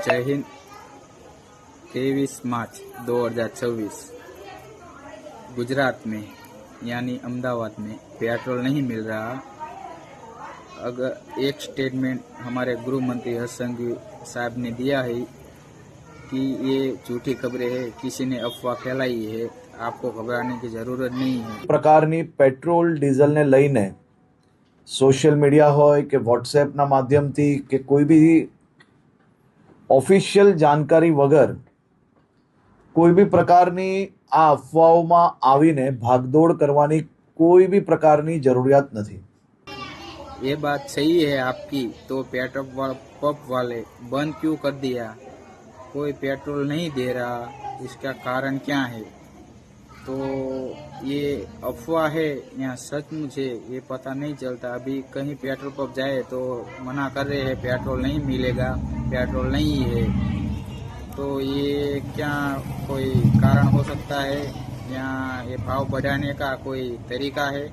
जय हिंद। 23 मार्च 2026 गुजरात में यानी अहमदाबाद में पेट्रोल नहीं मिल रहा। अगर एक स्टेटमेंट हमारे गृह मंत्री हर्ष संघवी साहब ने दिया है कि ये झूठी खबरें है, किसी ने अफवाह फैलाई है, आपको घबराने की जरूरत नहीं है। પ્રકારની પેટ્રોલ ડીઝલને લઈને સોશિયલ મીડિયા હોય કે વોટ્સએપના માધ્યમથી કે કોઈ બી ઓફિશિયલ જાણકારી વગર કોઈ બી પ્રકારની આ અફવાઓમાં આવીને ભાગદોડ કરવાની કોઈ બી પ્રકારની જરૂરિયાત નથી। ये बात सही है आपकी, तो पेट्रोल पंप वाले बंद क्यों कर दिया? कोई पेट्रोल नहीं दे रहा, इसका कारण क्या है? तो ये अफवाह है या सचमुच है ये पता नहीं चलता। अभी कहीं पेट्रोल पंप जाए तो मना कर रहे हैं पेट्रोल नहीं मिलेगा, पेट्रोल नहीं है। तो ये क्या कोई कारण हो सकता है या ये भाव बढ़ाने का कोई तरीका है?